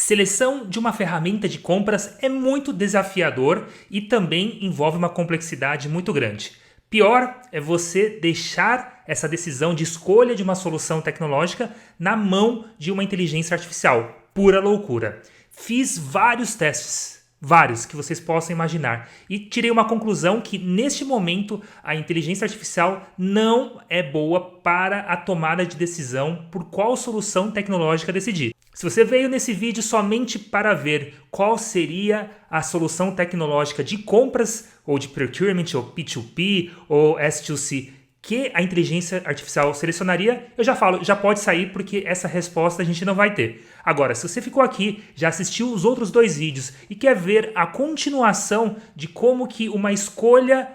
Seleção de uma ferramenta de compras é muito desafiador e também envolve uma complexidade muito grande. Pior é você deixar essa decisão de escolha de uma solução tecnológica na mão de uma inteligência artificial. Pura loucura. Fiz vários testes. Vários que vocês possam imaginar. E tirei uma conclusão que, neste momento, a inteligência artificial não é boa para a tomada de decisão por qual solução tecnológica decidir. Se você veio nesse vídeo somente para ver qual seria a solução tecnológica de compras, ou de procurement, ou P2P, ou S2C, que a inteligência artificial selecionaria, eu já falo, já pode sair porque essa resposta a gente não vai ter. Agora, se você ficou aqui, já assistiu os outros dois vídeos e quer ver a continuação de como que uma escolha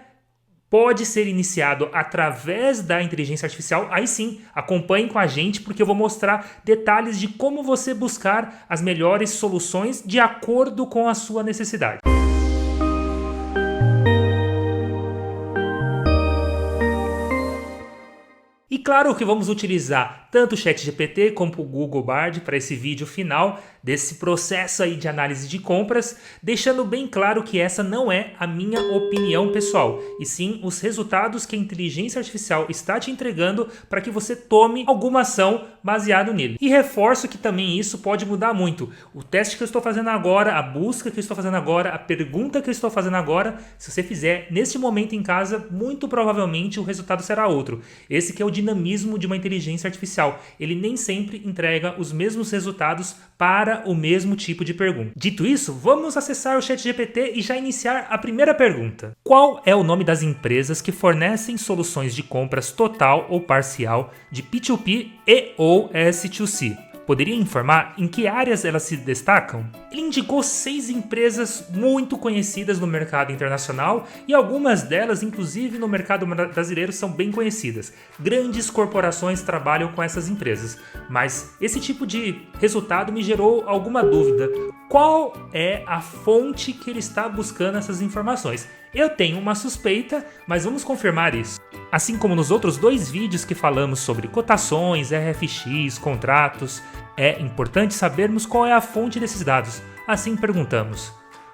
pode ser iniciado através da inteligência artificial, aí sim, acompanhe com a gente porque eu vou mostrar detalhes de como você buscar as melhores soluções de acordo com a sua necessidade. E claro que vamos utilizar tanto o ChatGPT como o Google Bard para esse vídeo final desse processo aí de análise de compras, deixando bem claro que essa não é a minha opinião pessoal, e sim os resultados que a inteligência artificial está te entregando para que você tome alguma ação baseado nele. E reforço que também isso pode mudar muito. O teste que eu estou fazendo agora, a busca que eu estou fazendo agora, a pergunta que eu estou fazendo agora, se você fizer neste momento em casa, muito provavelmente o resultado será outro. Esse que é o dinamismo de uma inteligência artificial. Ele nem sempre entrega os mesmos resultados para o mesmo tipo de pergunta. Dito isso, vamos acessar o ChatGPT e já iniciar a primeira pergunta. Qual é o nome das empresas que fornecem soluções de compras total ou parcial de P2P e ou S2C? Poderia informar em que áreas elas se destacam? Ele indicou 6 empresas muito conhecidas no mercado internacional e algumas delas, inclusive no mercado brasileiro, são bem conhecidas. Grandes corporações trabalham com essas empresas, mas esse tipo de resultado me gerou alguma dúvida. Qual é a fonte que ele está buscando essas informações? Eu tenho uma suspeita, mas vamos confirmar isso. Assim como nos outros 2 vídeos que falamos sobre cotações, RFX, contratos, é importante sabermos qual é a fonte desses dados. Assim perguntamos: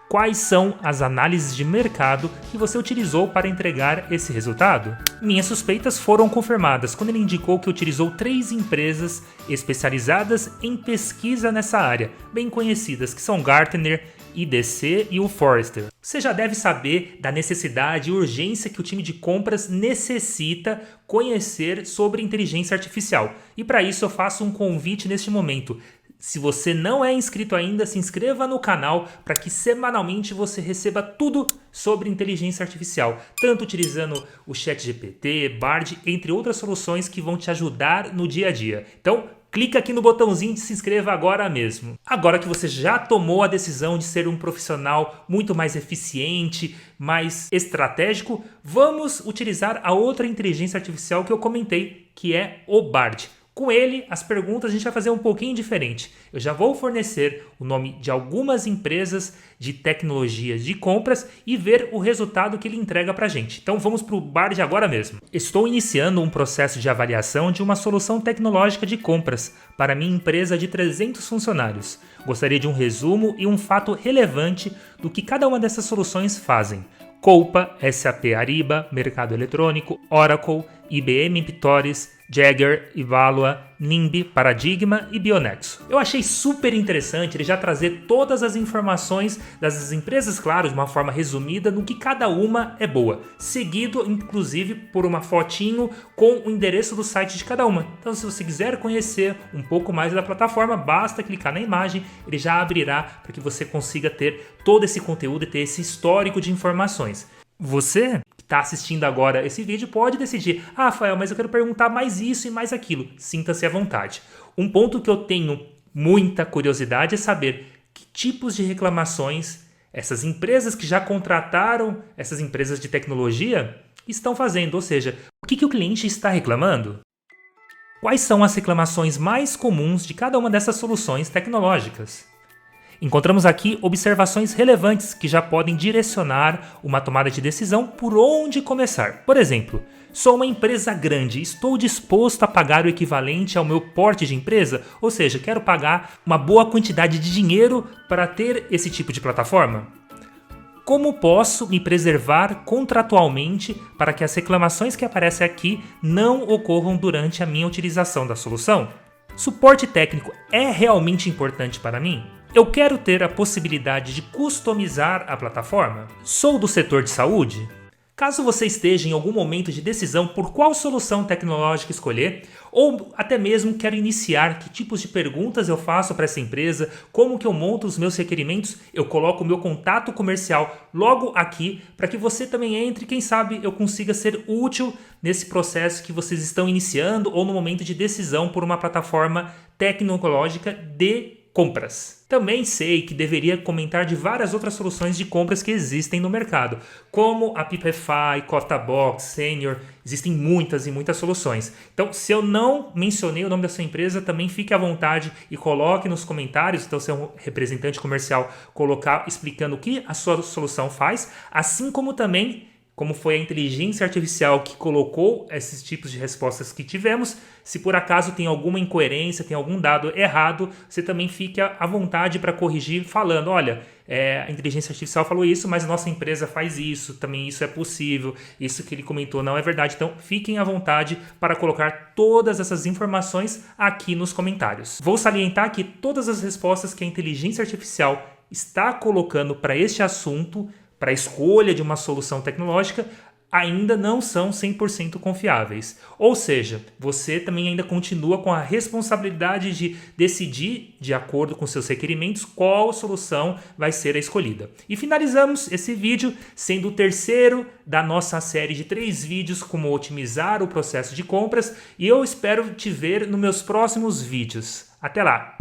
quais são as análises de mercado que você utilizou para entregar esse resultado? Minhas suspeitas foram confirmadas quando ele indicou que utilizou 3 empresas especializadas em pesquisa nessa área, bem conhecidas, que são Gartner, IDC e o Forrester. Você já deve saber da necessidade e urgência que o time de compras necessita conhecer sobre inteligência artificial. E para isso eu faço um convite neste momento. Se você não é inscrito ainda, se inscreva no canal para que semanalmente você receba tudo sobre inteligência artificial, tanto utilizando o ChatGPT, Bard, entre outras soluções que vão te ajudar no dia a dia. Então, clica aqui no botãozinho de se inscreva agora mesmo. Agora que você já tomou a decisão de ser um profissional muito mais eficiente, mais estratégico, vamos utilizar a outra inteligência artificial que eu comentei, que é o Bard. Com ele, as perguntas a gente vai fazer um pouquinho diferente. Eu já vou fornecer o nome de algumas empresas de tecnologias de compras e ver o resultado que ele entrega para a gente. Então vamos para o Bard agora mesmo. Estou iniciando um processo de avaliação de uma solução tecnológica de compras para minha empresa de 300 funcionários. Gostaria de um resumo e um fato relevante do que cada uma dessas soluções fazem. Coupa, SAP Ariba, Mercado Eletrônico, Oracle, IBM Pictoris, Jagger, Evalua, NIMBY, Paradigma e Bionexo. Eu achei super interessante ele já trazer todas as informações das empresas, claro, de uma forma resumida, no que cada uma é boa, seguido inclusive por uma fotinho com o endereço do site de cada uma. Então, se você quiser conhecer um pouco mais da plataforma, basta clicar na imagem, ele já abrirá para que você consiga ter todo esse conteúdo e ter esse histórico de informações. Você que está assistindo agora esse vídeo pode decidir: ah, Rafael, mas eu quero perguntar mais isso e mais aquilo. Sinta-se à vontade. Um ponto que eu tenho muita curiosidade é saber que tipos de reclamações essas empresas que já contrataram essas empresas de tecnologia estão fazendo. Ou seja, o que o cliente está reclamando? Quais são as reclamações mais comuns de cada uma dessas soluções tecnológicas? Encontramos aqui observações relevantes que já podem direcionar uma tomada de decisão por onde começar. Por exemplo, sou uma empresa grande, estou disposto a pagar o equivalente ao meu porte de empresa? Ou seja, quero pagar uma boa quantidade de dinheiro para ter esse tipo de plataforma? Como posso me preservar contratualmente para que as reclamações que aparecem aqui não ocorram durante a minha utilização da solução? Suporte técnico é realmente importante para mim? Eu quero ter a possibilidade de customizar a plataforma? Sou do setor de saúde? Caso você esteja em algum momento de decisão por qual solução tecnológica escolher, ou até mesmo quero iniciar que tipos de perguntas eu faço para essa empresa, como que eu monto os meus requerimentos, eu coloco o meu contato comercial logo aqui para que você também entre, quem sabe eu consiga ser útil nesse processo que vocês estão iniciando ou no momento de decisão por uma plataforma tecnológica de compras. Também sei que deveria comentar de várias outras soluções de compras que existem no mercado, como a Pipefy, Cotabox, Senior, existem muitas e muitas soluções. Então, se eu não mencionei o nome da sua empresa, também fique à vontade e coloque nos comentários, então se é um representante comercial, colocar explicando o que a sua solução faz, assim como também como foi a inteligência artificial que colocou esses tipos de respostas que tivemos. Se por acaso tem alguma incoerência, tem algum dado errado, você também fique à vontade para corrigir falando, olha, a inteligência artificial falou isso, mas a nossa empresa faz isso, também isso é possível, isso que ele comentou não é verdade. Então fiquem à vontade para colocar todas essas informações aqui nos comentários. Vou salientar que todas as respostas que a inteligência artificial está colocando para este assunto, para a escolha de uma solução tecnológica, ainda não são 100% confiáveis. Ou seja, você também ainda continua com a responsabilidade de decidir, de acordo com seus requerimentos, qual solução vai ser a escolhida. E finalizamos esse vídeo sendo o terceiro da nossa série de 3 vídeos como otimizar o processo de compras, e eu espero te ver nos meus próximos vídeos. Até lá!